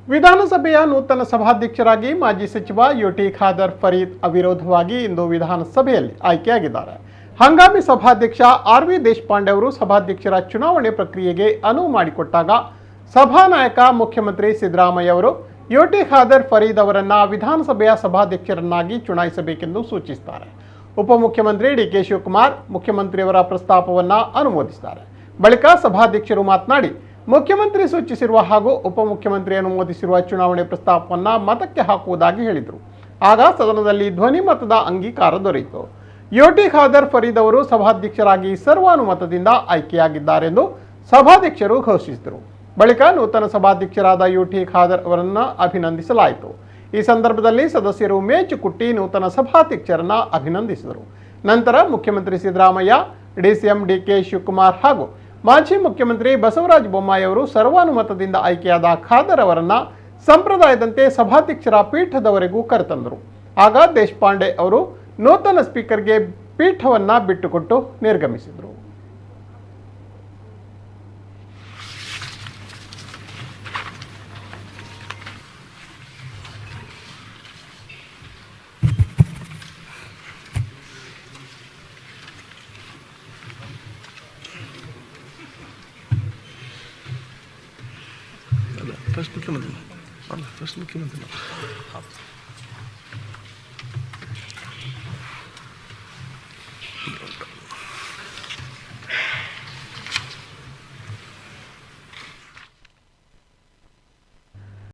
ವಿಧಾನಸಭೆಯ ನೂತನ ಸಭಾಧ್ಯಕ್ಷರಾಗಿ ಮಾಜಿ ಸಚಿವ ಯುಟಿ ಖಾದರ್ ಫರೀದ್ ಅವಿರೋಧವಾಗಿ ಇಂದು ವಿಧಾನಸಭೆಯಲ್ಲಿ ಆಯ್ಕೆಯಾಗಿದ್ದಾರೆ. ಹಂಗಾಮಿ ಸಭಾಧ್ಯಕ್ಷ ಆರ್.ವಿ. ದೇಶಪಾಂಡೆ ಅವರು ಸಭಾಧ್ಯಕ್ಷರ ಚುನಾವಣೆ ಪ್ರಕ್ರಿಯೆಗೆ ಅನುವು ಮಾಡಿಕೊಟ್ಟಾಗ ಸಭಾನಾಯಕ ಮುಖ್ಯಮಂತ್ರಿ ಸಿದ್ದರಾಮಯ್ಯ ಅವರು ಯುಟಿ ಖಾದರ್ ಫರೀದ್ ಅವರನ್ನು ವಿಧಾನಸಭೆಯ ಸಭಾಧ್ಯಕ್ಷರನ್ನಾಗಿ ಚುನಾಯಿಸಬೇಕೆಂದು ಸೂಚಿಸುತ್ತಾರೆ. ಉಪಮುಖ್ಯಮಂತ್ರಿ ಡಿ.ಕೆ. ಶಿವಕುಮಾರ್ ಮುಖ್ಯಮಂತ್ರಿಯವರ ಪ್ರಸ್ತಾಪವನ್ನು ಅನುಮೋದಿಸಿದ್ದಾರೆ. ಬಳಿಕ ಸಭಾಧ್ಯಕ್ಷರು ಮಾತನಾಡಿ, ಮುಖ್ಯಮಂತ್ರಿ ಸೂಚಿಸಿರುವ ಹಾಗೂ ಉಪಮುಖ್ಯಮಂತ್ರಿ ಅನುಮೋದಿಸಿರುವ ಚುನಾವಣೆ ಪ್ರಸ್ತಾಪವನ್ನು ಮತಕ್ಕೆ ಹಾಕುವುದಾಗಿ ಹೇಳಿದರು. ಆಗ ಸದನದಲ್ಲಿ ಧ್ವನಿ ಮತದ ಅಂಗೀಕಾರ ದೊರೆಯಿತು. ಯುಟಿ ಖಾದರ್ ಫರೀದ್ ಅವರು ಸಭಾಧ್ಯಕ್ಷರಾಗಿ ಸರ್ವಾನುಮತದಿಂದ ಆಯ್ಕೆಯಾಗಿದ್ದಾರೆಂದು ಸಭಾಧ್ಯಕ್ಷರು ಘೋಷಿಸಿದರು. ಬಳಿಕ ನೂತನ ಸಭಾಧ್ಯಕ್ಷರಾದ ಯುಟಿ ಖಾದರ್ ಅವರನ್ನು ಅಭಿನಂದಿಸಲಾಯಿತು. ಈ ಸಂದರ್ಭದಲ್ಲಿ ಸದಸ್ಯರು ಮೇಚು ಕುಟ್ಟಿ ನೂತನ ಸಭಾಧ್ಯಕ್ಷರನ್ನು ಅಭಿನಂದಿಸಿದರು. ನಂತರ ಮುಖ್ಯಮಂತ್ರಿ ಸಿದ್ದರಾಮಯ್ಯ, ಡಿಸಿಎಂ ಡಿ.ಕೆ. ಶಿವಕುಮಾರ್ ಹಾಗೂ ಮಾಜಿ ಮುಖ್ಯಮಂತ್ರಿ ಬಸವರಾಜ ಬೊಮ್ಮಾಯಿ ಅವರು ಸರ್ವಾನುಮತದಿಂದ ಆಯ್ಕೆಯಾದ ಖಾದರ್ ಅವರನ್ನು ಸಂಪ್ರದಾಯದಂತೆ ಸಭಾಧ್ಯಕ್ಷರ ಪೀಠದವರೆಗೂ ಕರೆತಂದರು. ಆಗ ದೇಶಪಾಂಡೆ ಅವರು ನೂತನ ಸ್ಪೀಕರ್ಗೆ ಪೀಠವನ್ನು ಬಿಟ್ಟುಕೊಟ್ಟು ನಿರ್ಗಮಿಸಿದರು. फर्स्ट मुख्यमंत्री